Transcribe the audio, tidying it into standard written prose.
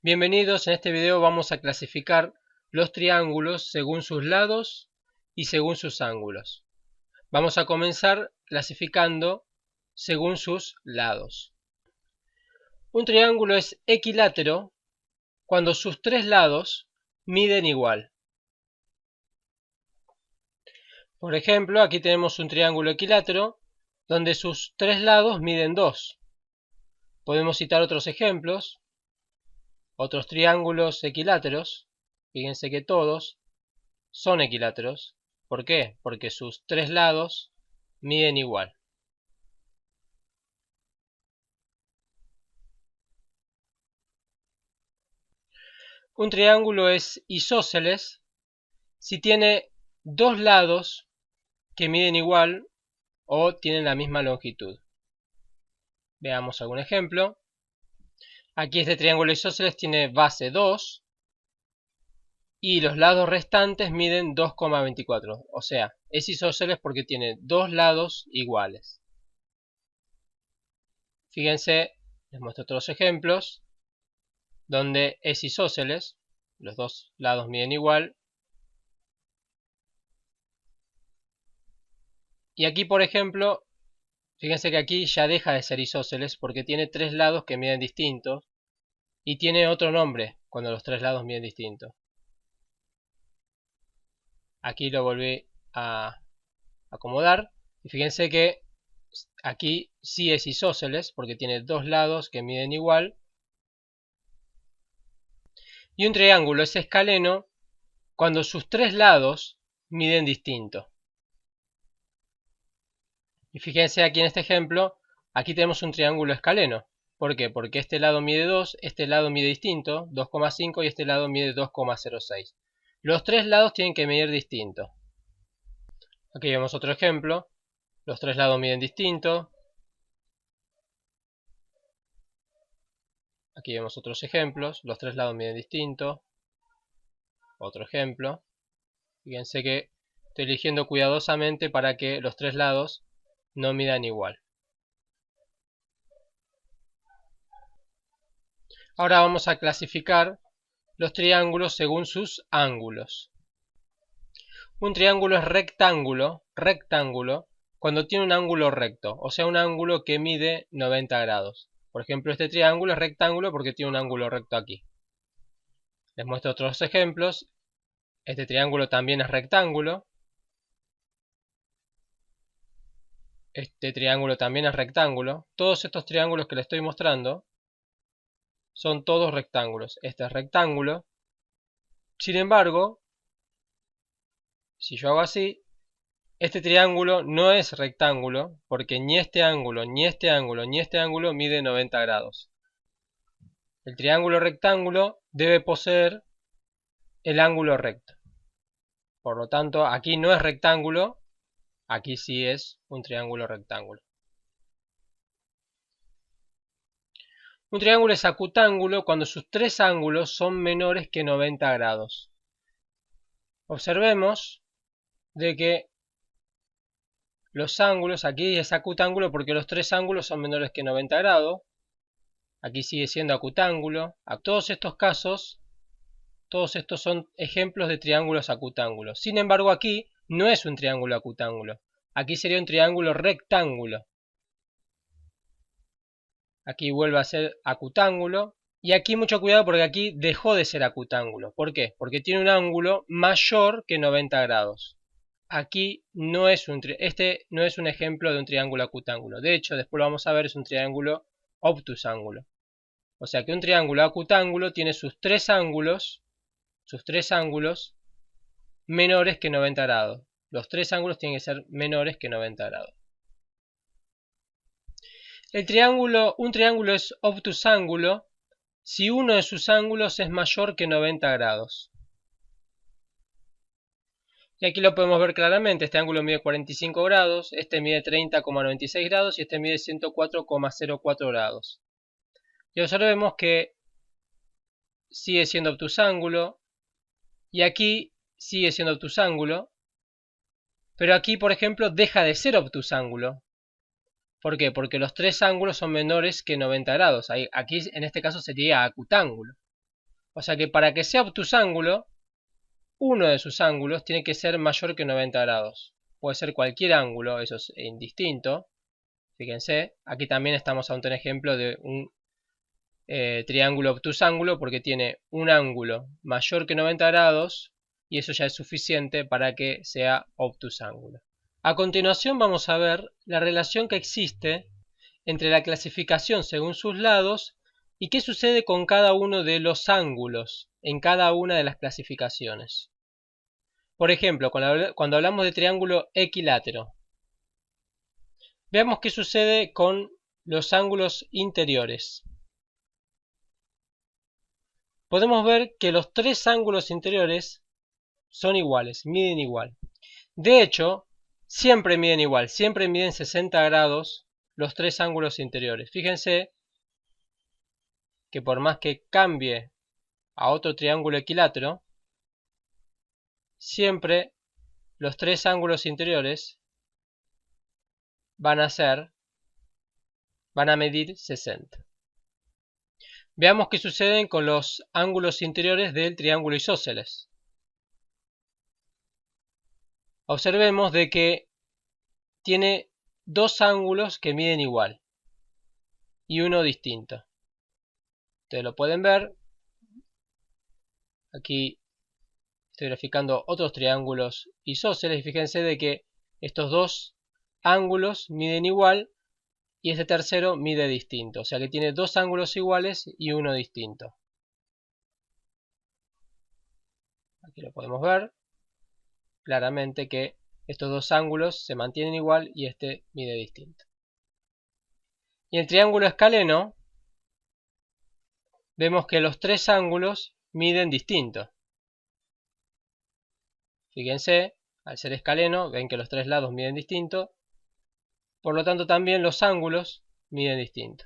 Bienvenidos, en este video vamos a clasificar los triángulos según sus lados y según sus ángulos. Vamos a comenzar clasificando según sus lados. Un triángulo es equilátero cuando sus tres lados miden igual. Por ejemplo, aquí tenemos un triángulo equilátero donde sus tres lados miden 2. Podemos citar otros ejemplos. Otros triángulos equiláteros, fíjense que todos son equiláteros. ¿Por qué? Porque sus tres lados miden igual. Un triángulo es isósceles si tiene dos lados que miden igual o tienen la misma longitud. Veamos algún ejemplo. Aquí este triángulo isósceles tiene base 2 y los lados restantes miden 2,24. O sea, es isósceles porque tiene dos lados iguales. Fíjense, les muestro otros ejemplos donde es isósceles, los dos lados miden igual. Y aquí, por ejemplo, fíjense que aquí ya deja de ser isósceles porque tiene tres lados que miden distintos y tiene otro nombre cuando los tres lados miden distintos. Aquí lo volví a acomodar y fíjense que aquí sí es isósceles porque tiene dos lados que miden igual. Y un triángulo es escaleno cuando sus tres lados miden distinto. Y fíjense aquí en este ejemplo, aquí tenemos un triángulo escaleno. ¿Por qué? Porque este lado mide 2, este lado mide distinto, 2,5 y este lado mide 2,06. Los tres lados tienen que medir distinto. Aquí vemos otro ejemplo. Los tres lados miden distinto. Aquí vemos otros ejemplos. Los tres lados miden distinto. Otro ejemplo. Fíjense que estoy eligiendo cuidadosamente para que los tres lados no midan igual. Ahora vamos a clasificar los triángulos según sus ángulos. Un triángulo es rectángulo cuando tiene un ángulo recto, o sea un ángulo que mide 90 grados. Por ejemplo, este triángulo es rectángulo porque tiene un ángulo recto aquí. Les muestro otros ejemplos. Este triángulo también es rectángulo. Este triángulo también es rectángulo. Todos estos triángulos que les estoy mostrando son todos rectángulos. Este es rectángulo. Sin embargo, si yo hago así, este triángulo no es rectángulo porque ni este ángulo, ni este ángulo, ni este ángulo mide 90 grados. El triángulo rectángulo debe poseer el ángulo recto. Por lo tanto, aquí no es rectángulo, aquí sí es un triángulo rectángulo. Un triángulo es acutángulo cuando sus tres ángulos son menores que 90 grados. Observemos de que los ángulos, aquí es acutángulo porque los tres ángulos son menores que 90 grados. Aquí sigue siendo acutángulo. A todos estos casos, todos estos son ejemplos de triángulos acutángulos. Sin embargo, aquí no es un triángulo acutángulo. Aquí sería un triángulo rectángulo. Aquí vuelve a ser acutángulo. Y aquí mucho cuidado porque aquí dejó de ser acutángulo. ¿Por qué? Porque tiene un ángulo mayor que 90 grados. Aquí no es este no es un ejemplo de un triángulo acutángulo. De hecho, después lo vamos a ver, es un triángulo obtusángulo. O sea que un triángulo acutángulo tiene sus tres ángulos menores que 90 grados. Los tres ángulos tienen que ser menores que 90 grados. Un triángulo es obtusángulo si uno de sus ángulos es mayor que 90 grados. Y aquí lo podemos ver claramente, este ángulo mide 45 grados, este mide 30,96 grados y este mide 104,04 grados. Y observemos que sigue siendo obtusángulo y aquí sigue siendo obtusángulo, pero aquí, por ejemplo, deja de ser obtusángulo. ¿Por qué? Porque los tres ángulos son menores que 90 grados. Aquí en este caso sería acutángulo. O sea que para que sea obtusángulo, uno de sus ángulos tiene que ser mayor que 90 grados. Puede ser cualquier ángulo, eso es indistinto. Fíjense, aquí también estamos ante un ejemplo de un triángulo obtusángulo porque tiene un ángulo mayor que 90 grados y eso ya es suficiente para que sea obtusángulo. A continuación vamos a ver la relación que existe entre la clasificación según sus lados y qué sucede con cada uno de los ángulos en cada una de las clasificaciones. Por ejemplo, cuando hablamos de triángulo equilátero, veamos qué sucede con los ángulos interiores. Podemos ver que los tres ángulos interiores son iguales, miden igual. De hecho, siempre miden igual, siempre miden 60 grados los tres ángulos interiores. Fíjense que por más que cambie a otro triángulo equilátero, siempre los tres ángulos interiores van a medir 60. Veamos qué sucede con los ángulos interiores del triángulo isósceles. Observemos de que tiene dos ángulos que miden igual y uno distinto. Ustedes lo pueden ver. Aquí estoy graficando otros triángulos isósceles y fíjense de que estos dos ángulos miden igual y este tercero mide distinto. O sea que tiene dos ángulos iguales y uno distinto. Aquí lo podemos ver claramente que estos dos ángulos se mantienen igual y este mide distinto. Y el triángulo escaleno vemos que los tres ángulos miden distinto. Fíjense, al ser escaleno, ven que los tres lados miden distinto. Por lo tanto, también los ángulos miden distinto.